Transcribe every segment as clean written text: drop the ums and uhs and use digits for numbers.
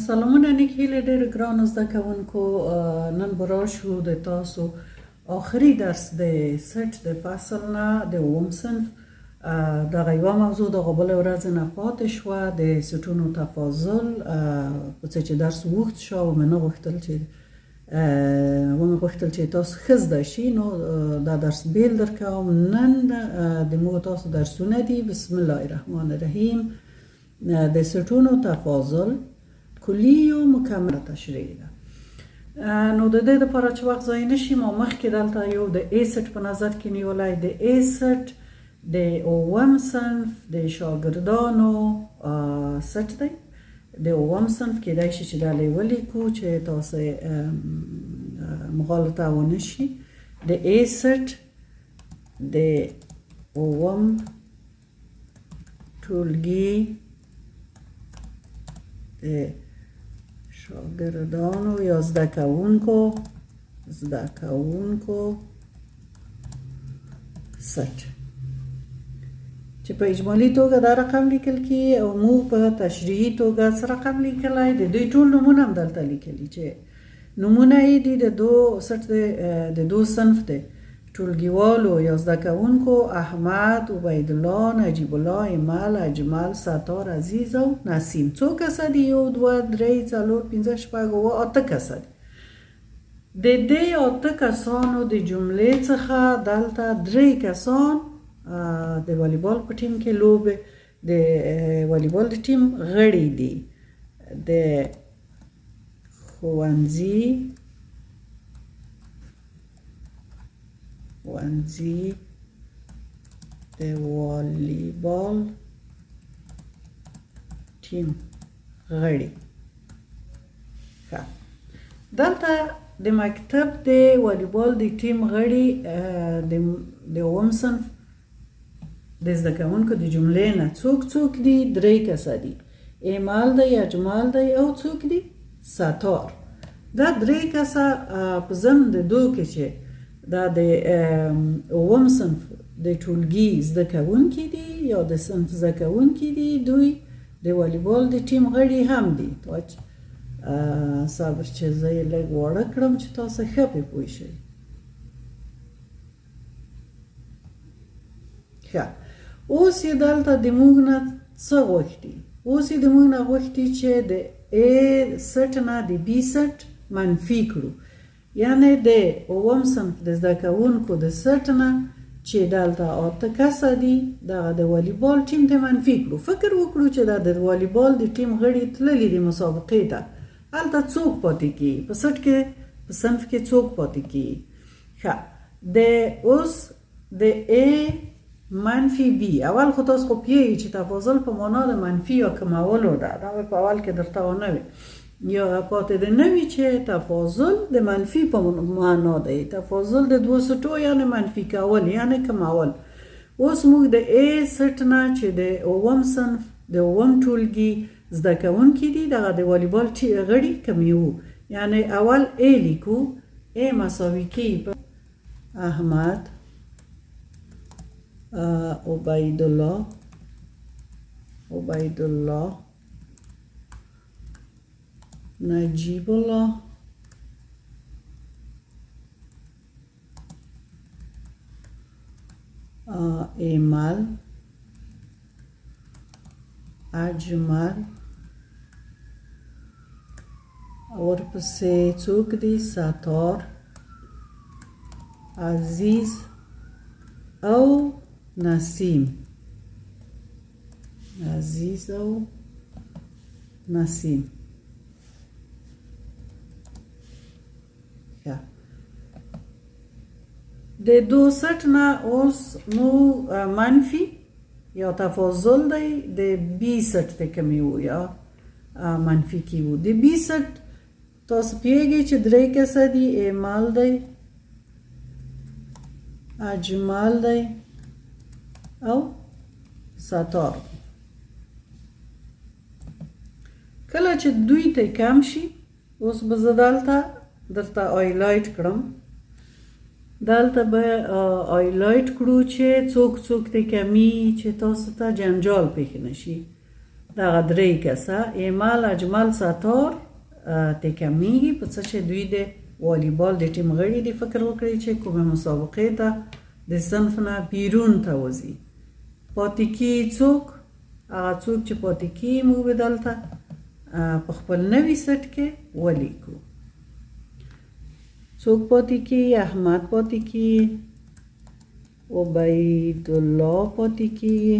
سلامونه نیک هیله ډېر ګرانو زده کوونکو نن به راشو د تاسو آخري درس د سټ د فصل نه د اووم صنف دغه یوه موضوع دغه بله ورځ نه پاتې شوه د سټونو تفاضل په څه چې درس اوږد شو او مې نه غوښتل چې تاسو ښه زده شي نو دا درس بیل درکوم نن د موږ تاسو درسونه دي بسم الله الرحمن الرحیم د سټونو تفاضل کلی و مکمل تشریح ده نو د دې لپاره چې وخت ضایع نشي ما مخکې دلته یو د A سټ په نظر کې نیولی د A سټ د اووم صنف د شاګردانو سټ دی د اووم صنف کېدای شي چې دا ولیکو چې تاسو مغالطه ونه شي د A سټ د اووم ټولګي د شاگردانو یا زده کوونکو سټ چې په اجمالی توګه دا رقم لیکل کی او موږ په تشریحي توګه څه رقم لیکلی د دوی ټول نومونه هم دلته لیکلي چې نومونه یې دي د دو سټ د دو صنف دی ټولګیوالو یا زده کوونکو احمد عبیدالله نجیب الله ایمل اجمل ستار عزیز او نسیم څو کسه دي یو دوه درې څلور پنځه شپږ اووه اته کسه دي د دې اته کسانو د جملې څخه دلته درې کسان د والیبال په ټیم کې لوبې د والیبال د ټیم غړي دي د ښوونځي د والیبال ټیم غړي دلته د مکتب د والیبال د ټیم غړي د اووم صنف د زده کوونکو د جملې نه څوک دي درې کسه دي ایمال دی اجمال دی او څوک دي ستار دا درې کسه په ضمن د دو کې چې دا د اووم صنف د ټولګي زده کوونکي دي یا د صنف زده کوونکي دي دوی د والیبال د ټیم غړي هم دي صبر چې زه یې لږ واړه کړم چې تاسو ښه پرې پوه شئ ښه اوس یې دلته د موږ نه څه غوښتي اوس یې د موږ نه غوښتي چې د A سټ نه د B سټ منفي کړو یعنی د اووم صنف د زده کوونکو د سټ نه چې دلته اته کسه دي دغه د والیبال ټیم ته منفي کړو فکر وکړو چې دا د والیبال د ټیم غړي تللي دي مسابقې ته هلته څوک پاتې کیږي په سټ کې په صنف کې څوک پاتې کیږي ښه د اوس د A منفي B اول خو تاسو خو پوهیږئ چې تفاضل په معنا د منفي یا کمولو ده دا په اول کې درته ونه وي یا پاتې د نوي چې تفاضل د منفي په معنا دی تفاضل د دوه سټو یعنی منفي کول یعنی کمول اوس موږ د A سټ نه چې د اووم صنف د اووم ټولګي زده کوونکي دي دغه د والیبال غړي کمیو یعنی اول A لیکو A مساوي کیږي په احمد عبیدالله نجیب الله ایمل اجمل ورپسې څوک دي ستار عزیز او نسیم د دو سټ نه اوس مو منفي یا تفاضل دی د بی سټ ته کمیو یا منفي کیو د بی سټ تاسو پیږئ چې درې کسه دي ایمال دی اجمال دی او ستار کله چې دوی ته کم شي اوس به زه دلته درته هایلایټ کړم دلته به هایلایټ کړو چې څوک څوک ته کمی چې تاسو ته جنجال پېښ نشي دغه درې کسه ایمل اجمل ستار ته کمیږي په څه چې دوی د والیبال د ټیم غړي دي. فکر وکړئ چې کومه مسابقې ته د صنف نه بیرون ته وځي. پاتې کیږي څوک؟ هغه څوک چې پاتې کیږي موږ به دلته په خپل نوي سټ کې ولیکو. څوک پاتې کیږي؟ احمد پاتې کیږي، عبیدالله پاتې کیږي،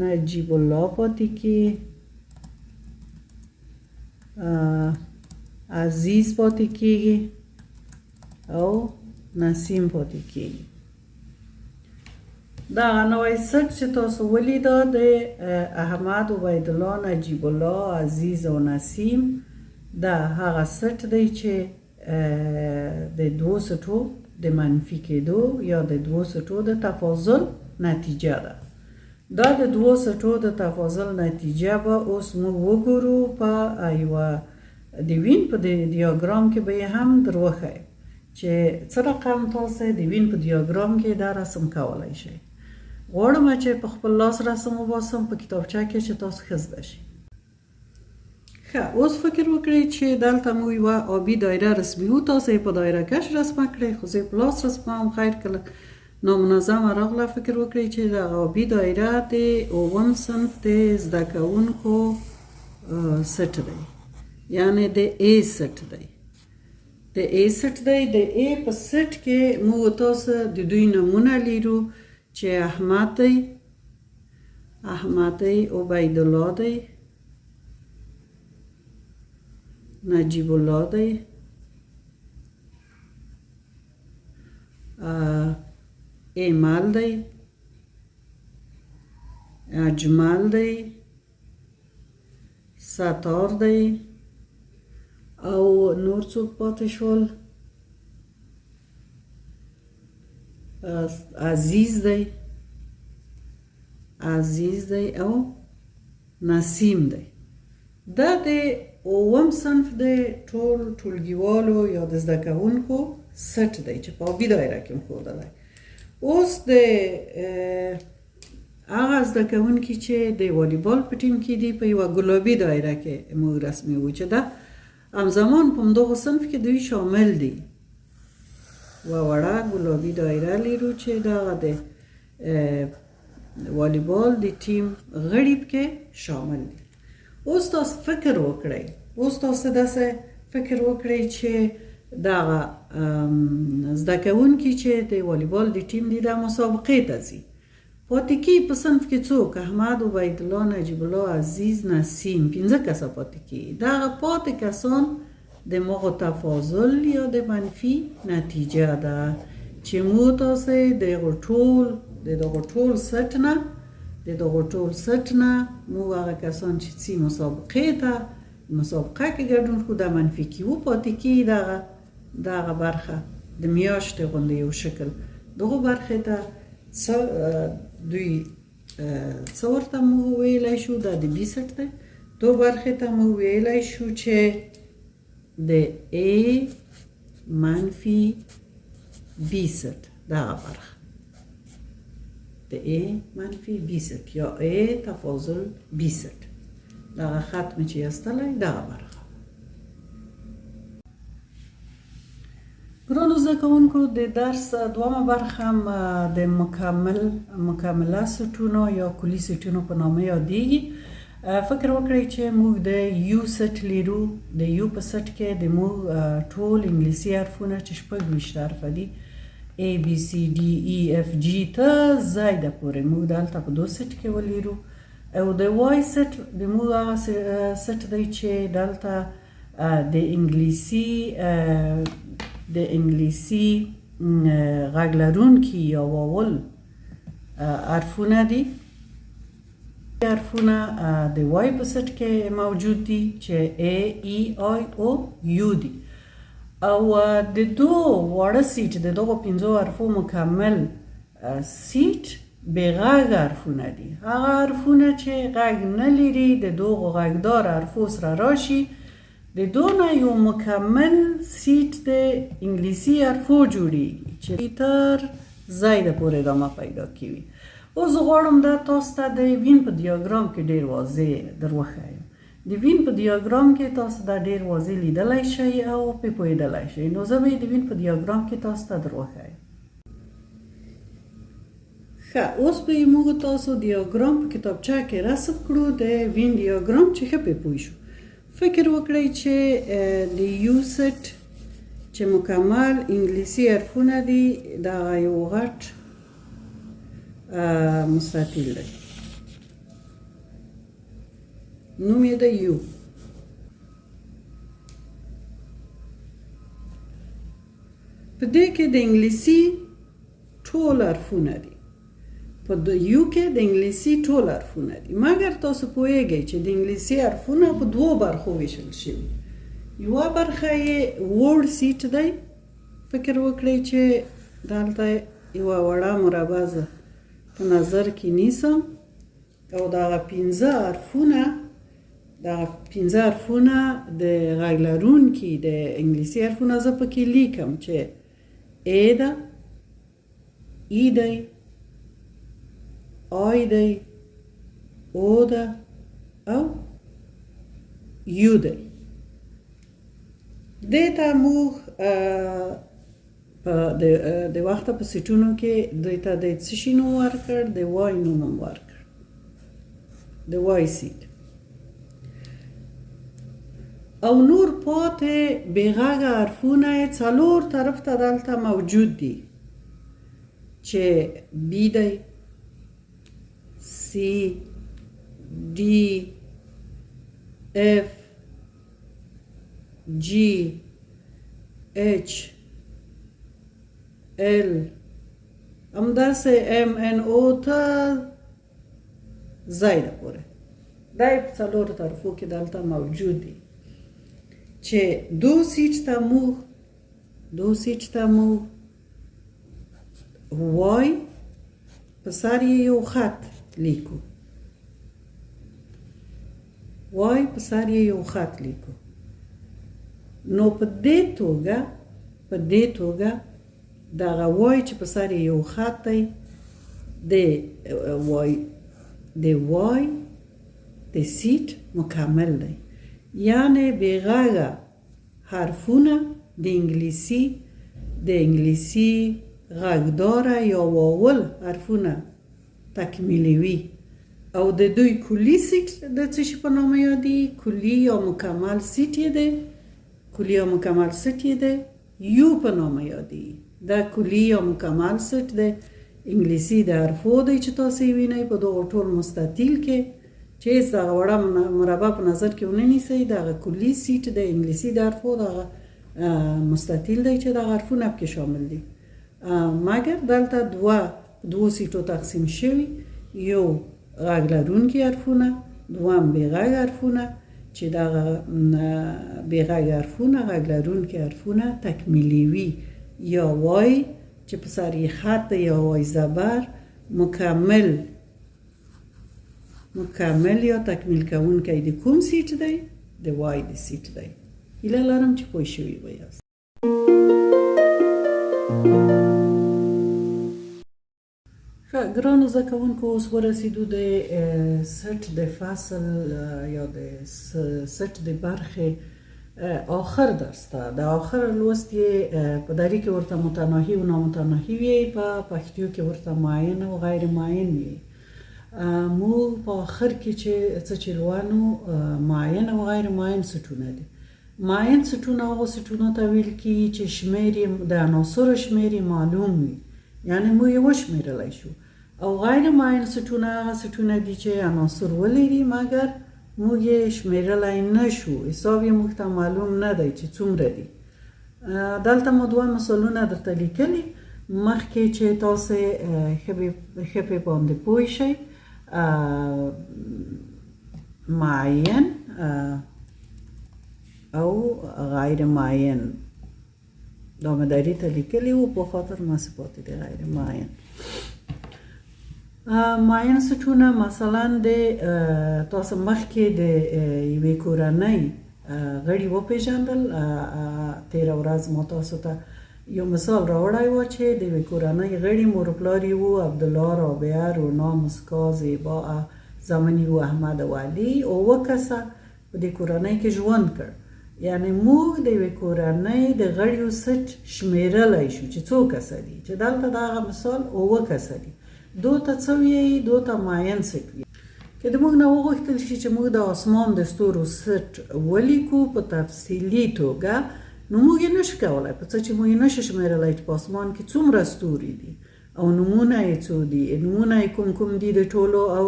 نجیب الله پاتې کیږي، عزیز پاتې کیږي او نسیم پاتې کیږي. دغه نوی سټ چې تاسو ولیده د احمد، عبیدالله، نجیب الله، عزیز او نسیم دا هغه سټ دی چې د دوو سټو د منفي کېدو یا د دوو سټو د تفاضل نتیجه ده. دا د دوو سټو د تفاضل نتیجه به اوس موږ وګورو په یوه د وین په دیاګرام کې به یې هم در وښیو چې څه رقم تاسو د وین په دیاګرام کې دا رسم کولی شئ. غواړم چې په خپل لاس رسم وباسم په کتابچه کې چې تاسو ښه زده شئ. ښه، اوس فکر وکړئ چې دلته مو یوه آبي دایره رسموو. تاسو یې په دایره کش رسمه کړئ، خو زه یې په لاس رسموم. خیر کله نامنظمه راغله. فکر وکړئ چې دغه آبي دایره د اووم صنف د زده کوونکو سټ دی، یعنې د ای سټ دی. د ای سټ دی. د ای په سټ کې موږ تاسو د دوی نمونه لرو چې احمد دی، عبیدالله دی، نجیب الله دی، ایمل دی، اجمل دی، ستار دی او نور څوک پاتې شول؟ عزیز دی او نسیم دی. دا د اووم صنف د ټولګیوالو یا د زده کوونکو سټ دی چې په آبي دایره کې ښودلی. اوس د هغه زده کوونکي چې د والیبال په ټیم کې دي په یوه ګلابي دایره کې موږ رسموو چې دا همزمان په همدغو صنف کې دوی شامل دي. یوه وړه ګلابي دایره لرو چې دغه د والیبال د ټیم غړي پکې شامل دي. اوس تاسو فکر وکړئ، داسې فکر وکړئ چې دغه زده کوونکي چې د والیبال د ټیم دي دا مسابقې ته ځي. پاتې کیږي په صنف کې څوک؟ احمد، عبیدالله، نجیب الله، عزیز، نسیم. 5 کسه پاتې کیږي. دغه پاتې کسان د مغو تفاضل یا د منفي نتیجه ده چې موږ تاسو د دغه ټول سټ نه موږ هغه کسان چې ځي مسابقه کې ګډون کړو دا منفي کیو. پاتې کیږي دغه برخه د میاشتې غوندې یو شکل. دغه برخې ته دوی څه ورته موږ ویلی شو؟ دا د بي سټ دی. دو برخې ته موږ ویلی شو چې د A منفي بي سټ دغه برخه د A منفي بي سټ یا A تفاضل بي سټ دغه خط مې چې ایستلی دغه برخه. ګرانو زده کوونکو د درس دومه برخه هم د مکمله سټونو یا کلي سټونو په نامه یادیږي. فکر وکړئ چې موږ د یو سټ لرو. د یو په سټ کې د موږ ټول انګلیسي حرفونه چې 26 حرفه دي A B C D E F G ته زایده پورې موږ دلته په دو سټ کې ولرو. او د وای سټ د موږ هغه سټ دی چې دلته د انګلیسي غږ لرونکي یا واول حرفونه دي. حرفونه د وای په سټ کې موجود دي چې A E I O U دي. او د دو واړه سیټ د دغو 5 حرفو مکمل سیټ بې غږ حرفونه دي. هغه حرفونه چې غږ نه لري د دغو غږدار حرفو سره راشي د دونه یو مکمل سیټ د انګلیسي حرفو جوړیږي چې تر ځای د پورې ادامه پیدا کوي. اوس زه غواړم دا تاسو ته د وین په دیاګرام کې ډېر واضح در وښایم. د وین په دیاګرام کې تاسو دا ډېر واضح لیدلی شئ او پرې پوهېدلی شئ. نو زه به یې د وین په دیاګرام کې تاسو ته در وښایم. ښه، اوس به یې موږ تاسو دیاګرام په کتابچه کې رسم کړو، د وین دیاګرام چې ښه پرې پوه شو. فکر وکړئ چې د یو سټ چې مکمل انګلیسي حرفونه دي دغه یو غټ مستطیل دی، نوم یې د یو. په دې کې د انګلیسي ټول حرفونه دي، په یو کې د انګلیسي ټول حرفونه دي، مګر تاسو پوهیږئ چې د انګلیسي حرفونه په دوو برخو ویشل شوي. یوه برخه یې وړ سیټ دی. فکر وکړئ چې دلته یوه وړه مربع زه په نظر کې نیسم او دغه پنځه حرفونه د غږ لرونکي د انګلیسي حرفونه زه پکې لیکم چې ای ده، ای دی، آی دی، او ده او یو دی. دې ته موږ د وخته په سیټونو کې دوی ته د څه شي نوم ورکړ؟ د وای نوم هم ورکړ، د وای سیټ. او نور پاتې بېغږه حرفونه یې څلور طرف ته دلته موجود دي چې بی دی، سی، ډي، اف، جی، اچ، ال، همداسې ام ان او ته ځای ده پورې. دا یې په څلورو طرفو کې دلته موجود دي چې دو سیټ ته موږ وای په سر یې یو خط لیکو، وای په سر یې یو خط لیکو. نو په دې توګه دغه وای چې په سر یې یو خط دی د وای د سیټ مکمل دی، یعنی بېغږه حرفونه د انګلیسي غږداره یا واول حرفونه تکمیلوي. او د دوی کلي سیټ د څه شي په نامه یادېږي؟ کلي یا مکمل سیټ یې دی یو په نامه یادېږي. دا کلي یا مکمل سیټ د انګلیسي د حرفو دی چې تاسو یې وینئ په دغه ټول مستطیل کې چې هېڅ دغه وړه مربع په نظر کې ونه نیسئ. دغه کلي سیټ د انګلیسي د حرفو دغه مستطیل دی چې دغه حرفونه پکې شامل دي، مګر دلته دوو سیټو تقسیم شوي، یو غږ لرونکي حرفونه، دوم بېغږ حرفونه چې دغه بېغږ حرفونه غږ لرونکي حرفونه تکمیلوي، یا وای چې په سر یې خط دی، یا وای زبر مکمل یا تکمیل کوونکی د کوم سیټ دی؟ د وای د سیټ دی. هیله لرم چې پوه شوي به یاست. ګرانو زده کوونکو، اوس ورسېدو د سټ د فصل یا د سټ د برخې آخر درس ته. د آخر لوست یې په دري کې ورته متناهي و نامتناهي وي، په پښتو کې ورته معین او غیر معین وي. موږ په آخر کې چې لولو معین او غیر معین سټونه دي. معین سټونه هغو سټونو ته ویل کېږي چې شمېر د عناصرو شمېر معلوم وي، یعنی موږ یې وشمېرلی شو. او غیر معین سټونه هغه سټونه دي چې عناصر ولري مګر موږ یې شمېرلی نه شو، حساب یې موږ ته معلوم نه دی چې څومره دي. دلته مو دوه مثالونه درته لیکلي، مخکې چې تاسې ښه پرې باندې پوه شئ. معین او غیر معین دا مې دري ته لیکلي وو، په خاطر ماسې پاتې دی غیر معین. معین سټونه مثلا د تاسو مخکې د یوې کورنۍ غړي وپېژندل. تېره ورځ ما تاسو ته یو مثال راوړی و چې د یوې کورنۍ غړي مور پلار یې وو عبدالله، رابعه، رونا، مسکا، زیبا، زمني و احمد او علي، اووه کسه په دې کورنۍ کې ژوند کړ. یعنی موږ د یوې کورنۍ د غړیو سټ شمیرلی شو چې څو کسه دي، چې دلته د هغه مثال اووه کسه دي. دو ته څه ویایي؟ دو ته معین سټ ویایي. که د موږ نه وغوښتل شي چې موږ د اسمان د ستورو سټ ولیکو په تفصیلي توګه، نو موږ یې نشو کولی، په څه چې موږ یې نشو شمیرلی چې په اسمان کې څومره ستوري دي او نومونه یې څو دي، نومونه یې کوم دي د ټولو، او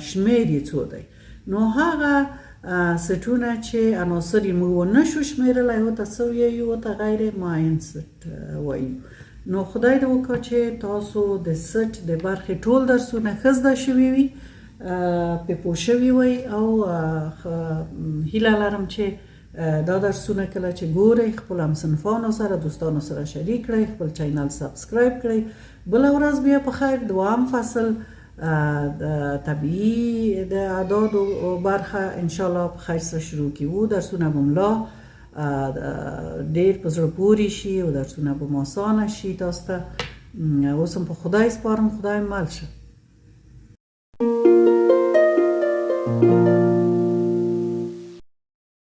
شمیر یې څو دی. نو هغه سټونه چې عناصر یې موږ ونشو شمیرلی، ورته څه وایو؟ ورته غیر معین سټ وایو. نو خدای دې وکړه چې تاسو د سټ د برخې ټول درسونه ښه زده شوي وي، پې پوه شوي وئ، او هیله لرم چې دا درسونه کله چې ګورئ خپل همصنفانو سره، دوستانو سره شریک کړئ، خپل چینل سبسکرایب کړئ. بله ورځ بیا په خیر دوام فصل د طبیعي د اعدادو برخه انشاءالله په خیر سره شروع کیو. درسونه به ملا ډېر په زړه پورې شي او درسونه به مو اسانه شي تاسو ته. اوس هم په خدای سپارم، خدای مل شه.